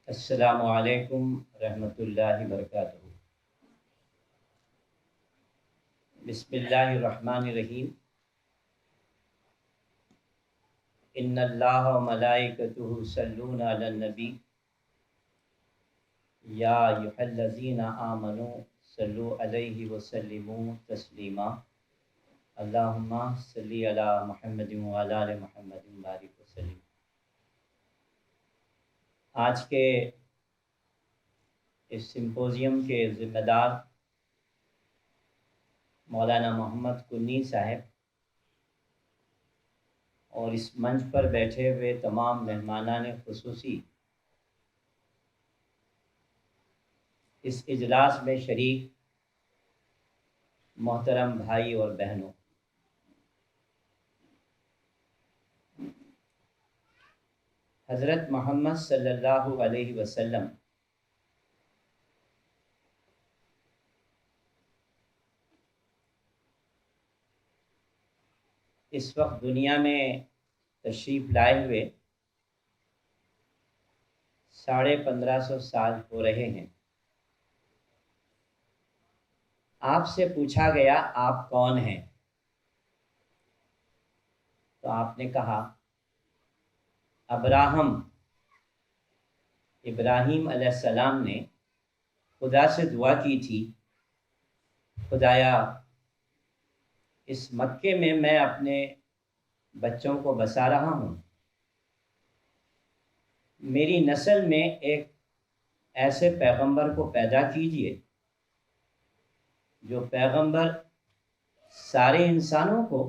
السلام علیکم رحمۃ اللہ وبرکاتہ۔ بسم اللہ الرحمن الرحیم۔ ان اللہ و ملائکتہ یصلون علی النبی یا ایھا الذین آمنوا صلوا علیہ وسلموا تسلیما۔ اللہم صلی علی محمد وعلی آل محمد بارک وسلم۔ آج کے اس سمپوزیم کے ذمہ دار مولانا محمد کنی صاحب اور اس منچ پر بیٹھے ہوئے تمام مہمانان خصوصی اس اجلاس میں شریک محترم بھائی اور بہنوں، حضرت محمد صلی اللہ علیہ وسلم اس وقت دنیا میں تشریف لائے ہوئے 1550 سال ہو رہے ہیں۔ آپ سے پوچھا گیا آپ کون ہیں؟ تو آپ نے کہا ابراہیم علیہ السلام نے خدا سے دعا کی تھی، خدایا اس مکے میں اپنے بچوں کو بسا رہا ہوں، میری نسل میں ایک ایسے پیغمبر کو پیدا کیجیے جو پیغمبر سارے انسانوں کو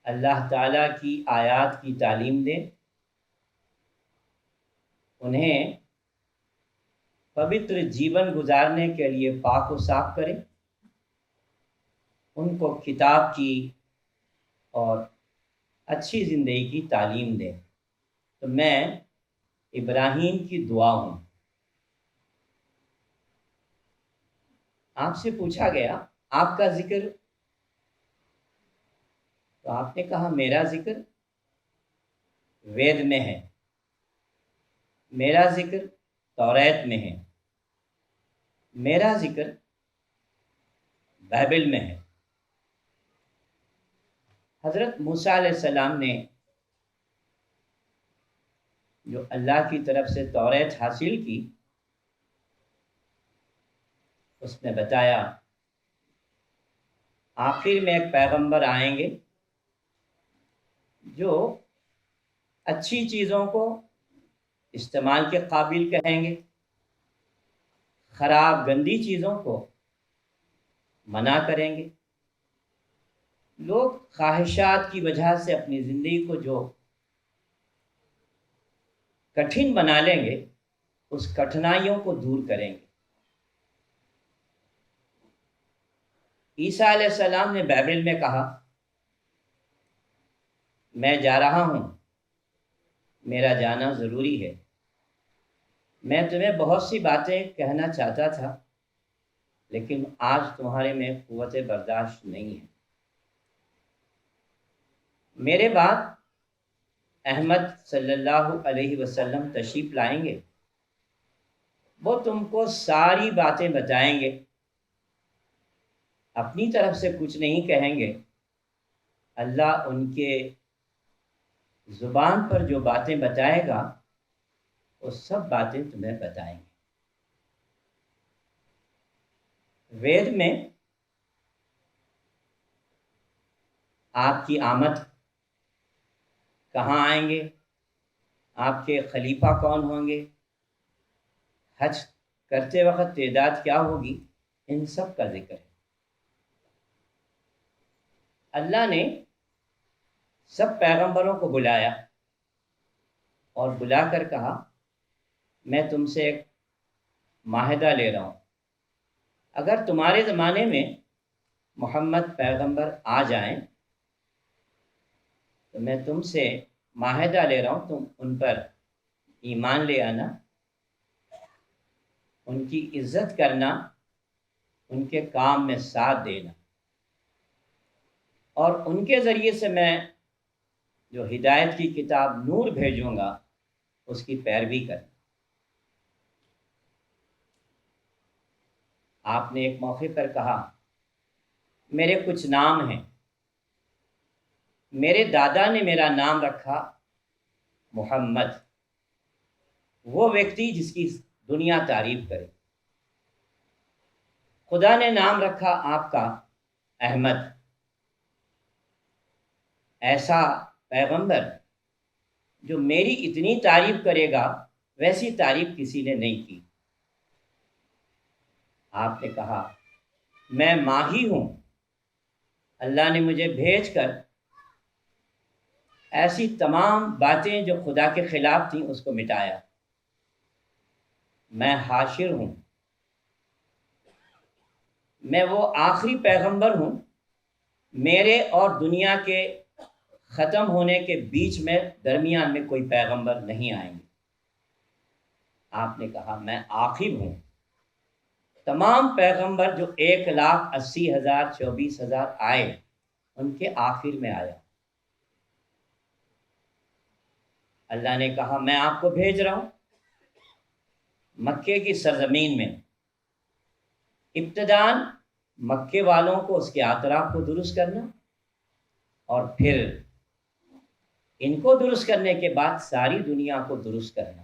اللہ تعالیٰ کی آیات کی تعلیم دے، انہیں پوتر جیون گزارنے کے لیے پاک و صاف کرے، ان کو کتاب کی اور اچھی زندگی کی تعلیم دے۔ تو میں ابراہیم کی دعا ہوں۔ آپ سے پوچھا گیا آپ کا ذکر، تو آپ نے کہا میرا ذکر وید میں ہے، میرا ذکر توریت میں ہے، میرا ذکر بائبل میں ہے۔ حضرت موسیٰ علیہ السلام نے جو اللہ کی طرف سے توریت حاصل کی، اس نے بتایا آخر میں ایک پیغمبر آئیں گے جو اچھی چیزوں کو استعمال کے قابل کہیں گے، خراب گندی چیزوں کو منع کریں گے۔ لوگ خواہشات کی وجہ سے اپنی زندگی کو جو کٹھن بنا لیں گے، اس کٹھنائیوں کو دور کریں گے۔ عیسیٰ علیہ السلام نے بائبل میں کہا میں جا رہا ہوں، میرا جانا ضروری ہے، میں تمہیں بہت سی باتیں کہنا چاہتا تھا لیکن آج تمہارے میں قوت برداشت نہیں ہے۔ میرے بعد احمد صلی اللہ علیہ وسلم تشریف لائیں گے، وہ تم کو ساری باتیں بتائیں گے، اپنی طرف سے کچھ نہیں کہیں گے، اللہ ان کے زبان پر جو باتیں بتائے گا وہ سب باتیں تمہیں بتائیں گے۔ وید میں آپ کی آمد، کہاں آئیں گے، آپ کے خلیفہ کون ہوں گے، حج کرتے وقت تعداد کیا ہوگی، ان سب کا ذکر ہے۔ اللہ نے سب پیغمبروں کو بلایا اور بلا کر کہا میں تم سے ایک معاہدہ لے رہا ہوں، اگر تمہارے زمانے میں محمد پیغمبر آ جائیں تو میں تم سے معاہدہ لے رہا ہوں، تم ان پر ایمان لے آنا، ان کی عزت کرنا، ان کے کام میں ساتھ دینا، اور ان کے ذریعے سے میں جو ہدایت کی کتاب نور بھیجوں گا اس کی پیروی کرنا۔ آپ نے ایک موقع پر کہا میرے کچھ نام ہیں، میرے دادا نے میرا نام رکھا محمد، وہ ویکتی جس کی دنیا تعریف کرے۔ خدا نے نام رکھا آپ کا احمد، ایسا پیغمبر جو میری اتنی تعریف کرے گا ویسی تعریف کسی نے نہیں کی۔ آپ نے کہا میں ماہی ہوں، اللہ نے مجھے بھیج کر ایسی تمام باتیں جو خدا کے خلاف تھیں اس کو مٹایا۔ میں حاشر ہوں، میں وہ آخری پیغمبر ہوں، میرے اور دنیا کے ختم ہونے کے بیچ میں درمیان میں کوئی پیغمبر نہیں آئیں گے۔ آپ نے کہا میں آخر ہوں، تمام پیغمبر جو 1,80,000 24,000 آئے ان کے آخر میں آیا۔ اللہ نے کہا میں آپ کو بھیج رہا ہوں مکے کی سرزمین میں، ابتداً مکے والوں کو اس کے اطراف کو درست کرنا، اور پھر ان کو درست کرنے کے بعد ساری دنیا کو درست کرنا۔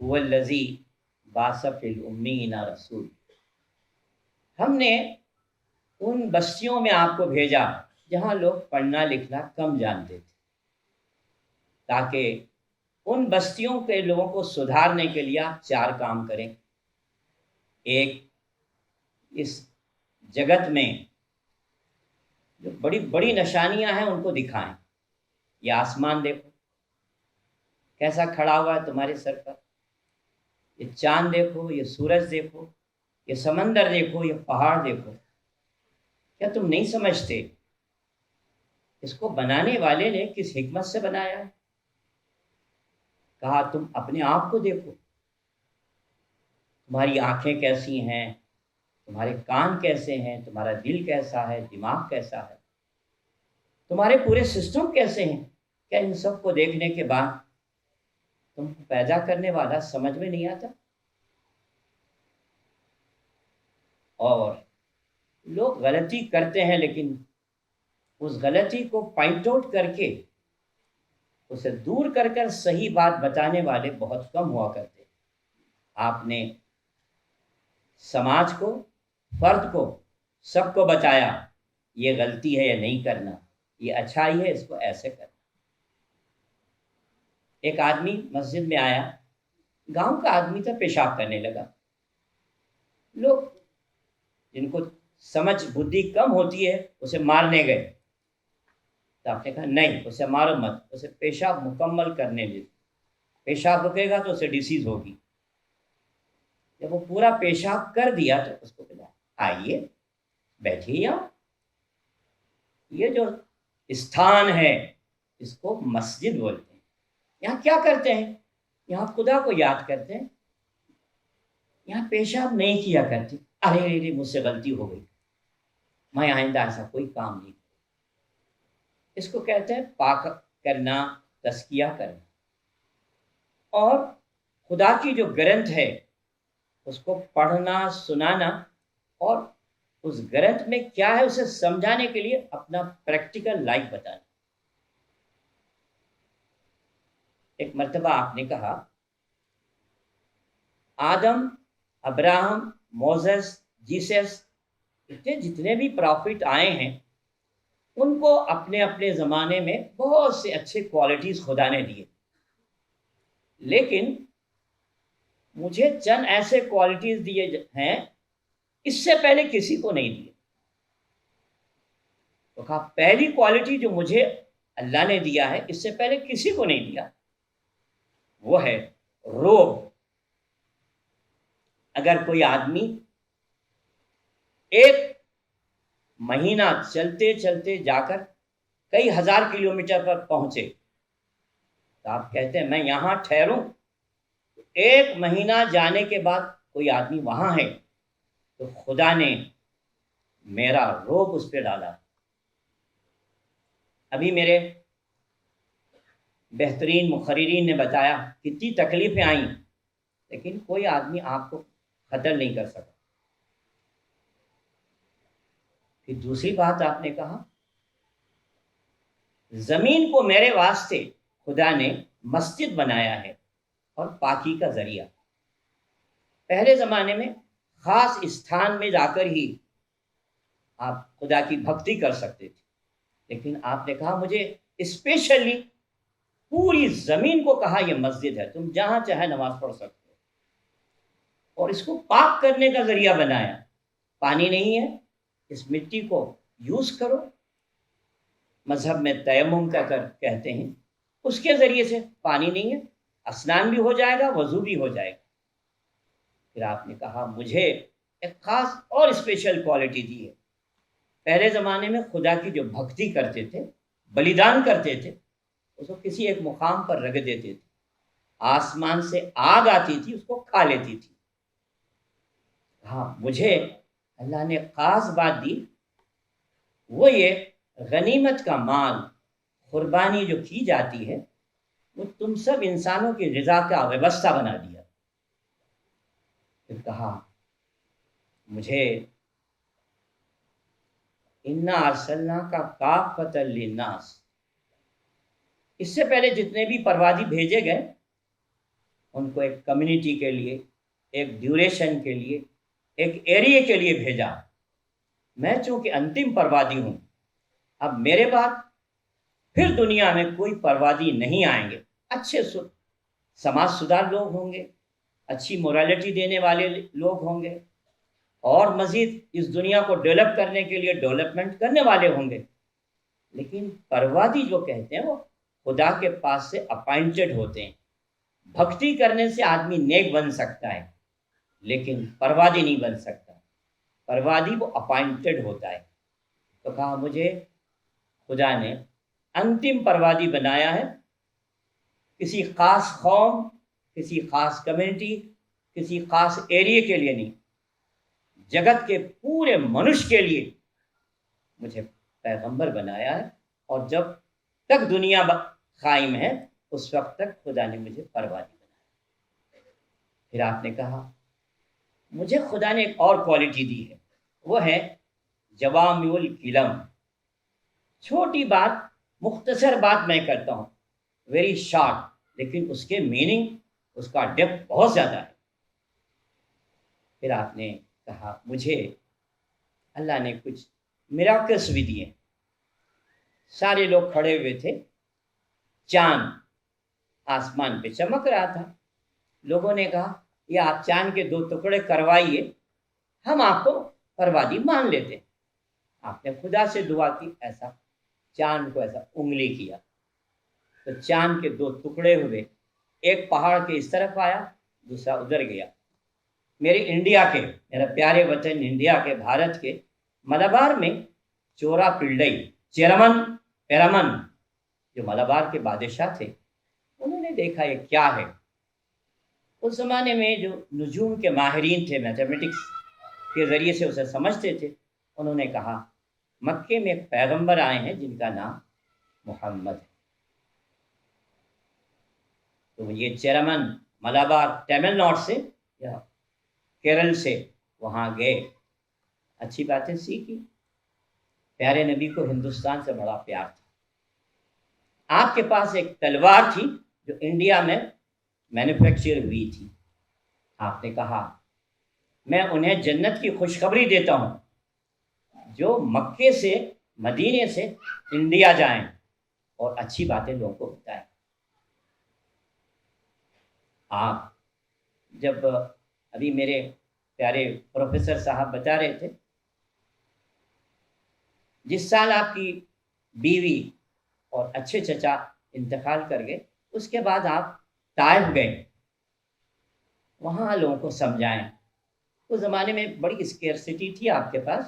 والذی بعث فی الامیین رسول، ہم نے ان بستیوں میں آپ کو بھیجا جہاں لوگ پڑھنا لکھنا کم جانتے تھے، تاکہ ان بستیوں کے لوگوں کو سدھارنے کے لیے آپ 4 کام کریں۔ ایک، اس جگت میں جو بڑی بڑی نشانیاں ہیں ان کو دکھائیں۔ یہ آسمان دیکھو کیسا کھڑا ہوا ہے تمہارے سر پر، یہ چاند دیکھو، یہ سورج دیکھو، یہ سمندر دیکھو، یہ پہاڑ دیکھو۔ کیا تم نہیں سمجھتے اس کو بنانے والے نے کس حکمت سے بنایا ہے؟ کہا تم اپنے آپ کو دیکھو، تمہاری آنکھیں کیسی ہیں، تمہارے کان کیسے ہیں، تمہارا دل کیسا ہے، دماغ کیسا ہے، تمہارے پورے سسٹم کیسے ہیں۔ کیا ان سب کو دیکھنے کے بعد تم کو پیدا کرنے والا سمجھ میں نہیں آتا؟ اور لوگ غلطی کرتے ہیں لیکن اس غلطی کو پوائنٹ آؤٹ کر کے اسے دور کر کر صحیح بات بتانے والے بہت کم ہوا کرتے۔ آپ نے سماج کو، فرد کو، سب کو بتایا یہ غلطی ہے یا نہیں کرنا، یہ اچھائی ہے اس کو ایسے کرنا۔ ایک آدمی مسجد میں آیا، گاؤں کا آدمی تھا، پیشاب کرنے لگا۔ لوگ جن کو سمجھ بدھی کم ہوتی ہے اسے مارنے گئے، تو آپ نے کہا نہیں اسے مارو مت، اسے پیشاب مکمل کرنے دے، پیشاب رکے گا تو اسے ڈیزیز ہوگی۔ جب وہ پورا پیشاب کر دیا تو اس کو بلایا، آئیے بیٹھیے یہاں، یہ جو استھان ہے اس کو مسجد بولتے ہیں، یہاں کیا کرتے ہیں؟ یہاں خدا کو یاد کرتے ہیں، یہاں پیشاب نہیں کیا کرتے۔ ارے ارے مجھ سے غلطی ہو گئی، میں آئندہ ایسا کوئی کام نہیں۔ اس کو کہتے ہیں پاک کرنا، تزکیہ کرنا۔ اور خدا کی جو گرنتھ ہے اس کو پڑھنا، سنانا، اور اس گرنتھ میں کیا ہے اسے سمجھانے کے لیے اپنا پریکٹیکل لائف بتانا۔ ایک مرتبہ آپ نے کہا آدم، ابراہم، موزس، جیسس، جتنے بھی پرافٹ آئے ہیں ان کو اپنے اپنے زمانے میں بہت سے اچھے کوالٹیز خدا نے دیے، لیکن مجھے چند ایسے کوالٹیز دیے ہیں اس سے پہلے کسی کو نہیں دیے۔ تو کہا پہلی کوالٹی جو مجھے اللہ نے دیا ہے اس سے پہلے کسی کو نہیں دیا، وہ ہے روب۔ اگر کوئی آدمی ایک مہینہ چلتے چلتے جا کر کئی ہزار کلومیٹر پر پہنچے تو آپ کہتے ہیں میں یہاں ٹھہروں، ایک مہینہ جانے کے بعد کوئی آدمی وہاں ہے تو خدا نے میرا روب اس پہ ڈالا۔ ابھی میرے بہترین مقررین نے بتایا کتنی تکلیفیں آئیں، لیکن کوئی آدمی آپ کو قتل نہیں کر سکا۔ پھر دوسری بات آپ نے کہا زمین کو میرے واسطے خدا نے مسجد بنایا ہے اور پاکی کا ذریعہ۔ پہلے زمانے میں خاص استھان میں جا کر ہی آپ خدا کی بھکتی کر سکتے تھے، لیکن آپ نے کہا مجھے اسپیشلی پوری زمین کو کہا یہ مسجد ہے، تم جہاں چاہے نماز پڑھ سکتے ہو، اور اس کو پاک کرنے کا ذریعہ بنایا۔ پانی نہیں ہے، اس مٹی کو یوز کرو، مذہب میں تیمم کا کہتے ہیں، اس کے ذریعے سے پانی نہیں ہے، اسنان بھی ہو جائے گا، وضو بھی ہو جائے گا۔ پھر آپ نے کہا مجھے ایک خاص اور اسپیشل کوالٹی دی ہے۔ پہلے زمانے میں خدا کی جو بھکتی کرتے تھے، بلیدان کرتے تھے، اس کو کسی ایک مقام پر رکھ دیتے تھے، آسمان سے آگ آتی تھی، اس کو کھا لیتی تھی۔ ہاں مجھے اللہ نے خاص بات دی، وہ یہ غنیمت کا مال، قربانی جو کی جاتی ہے، وہ تم سب انسانوں کی غذا کا ویوستھا بنا دیا۔ پھر کہا مجھے انا ارسلنا کا کافۃ للناس، اس سے پہلے جتنے بھی پروادی بھیجے گئے ان کو ایک کمیونٹی کے لیے، ایک ڈیوریشن کے لیے، ایک ایریے کے لیے بھیجا۔ میں چونکہ انتم پروادی ہوں، اب میرے بعد پھر دنیا میں کوئی پروادی نہیں آئیں گے، اچھے سماج سدھار لوگ ہوں گے، اچھی مورالٹی دینے والے لوگ ہوں گے، اور مزید اس دنیا کو ڈیولپ کرنے کے لیے ڈیولپمنٹ کرنے والے ہوں گے۔ لیکن پروادی جو کہتے ہیں وہ خدا کے پاس سے اپائنٹڈ ہوتے ہیں۔ بھکتی کرنے سے آدمی نیک بن سکتا ہے، لیکن پروادی نہیں بن سکتا۔ پروادی وہ اپائنٹڈ ہوتا ہے۔ تو کہا مجھے خدا نے انتم پروادی بنایا ہے، کسی خاص قوم، کسی خاص کمیونٹی، کسی خاص ایریے کے لیے نہیں، جگت کے پورے منش کے لیے مجھے پیغمبر بنایا ہے، اور جب تک دنیا قائم ہے اس وقت تک خدا نے مجھے پروادی بنایا۔ پھر آپ نے کہا مجھے خدا نے ایک اور کوالٹی دی ہے، وہ ہے جوامع الکلم۔ چھوٹی بات، مختصر بات میں کرتا ہوں، ویری شارٹ، لیکن اس کے میننگ، اس کا ڈیپتھ بہت زیادہ ہے۔ پھر آپ نے کہا مجھے اللہ نے کچھ میراکلس بھی دیے۔ سارے لوگ کھڑے ہوئے تھے، چاند آسمان پہ چمک رہا تھا، لوگوں نے کہا یہ آپ چاند کے 2 ٹکڑے کروائیے، ہم آپ کو پروادی مان لیتے ہیں۔ آپ نے خدا سے دعا کی، ایسا چاند کو ایسا انگلی کیا تو چاند کے 2 ٹکڑے ہوئے، ایک پہاڑ کے اس طرف آیا، دوسرا ادھر گیا۔ میرے انڈیا کے، میرا پیارے وطن انڈیا کے، بھارت کے ملابار میں چورا پلڈئی، پیرامن جو ملابار کے بادشاہ تھے، انہوں نے دیکھا یہ کیا ہے۔ اس زمانے میں جو نجوم کے ماہرین تھے، میتھمیٹکس کے ذریعے سے اسے سمجھتے تھے، انہوں نے کہا مکے میں ایک پیغمبر آئے ہیں جن کا نام محمد ہے۔ تو یہ چیرمن ملابار تمل ناڈو سے یا کیرل سے وہاں گئے، اچھی باتیں سیکھی۔ پیارے نبی کو ہندوستان سے بڑا پیار تھا۔ آپ کے پاس ایک تلوار تھی جو انڈیا میں مینوفیکچر ہوئی تھی۔ آپ نے کہا میں انہیں جنت کی خوشخبری دیتا ہوں جو مکے سے، مدینے سے انڈیا جائیں اور اچھی باتیں لوگوں کو بتائیں۔ آپ جب ابھی میرے پیارے پروفیسر صاحب بتا رہے تھے، جس سال آپ کی بیوی اور اچھے چچا انتقال کر گئے، اس کے بعد آپ طائف گئے، وہاں لوگوں کو سمجھائیں۔ اس زمانے میں بڑی اسکیئرسٹی تھی آپ کے پاس،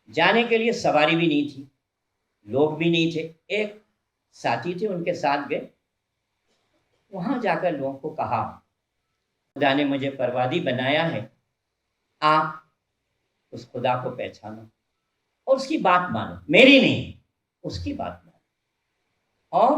جانے کے لیے سواری بھی نہیں تھی، لوگ بھی نہیں تھے، ایک ساتھی تھے ان کے ساتھ گئے۔ وہاں جا کر لوگوں کو کہا خدا نے مجھے پروادی بنایا ہے، آپ اس خدا کو پہچانو اور اس کی بات مانو، میری نہیں، اس کی بات مانو، اور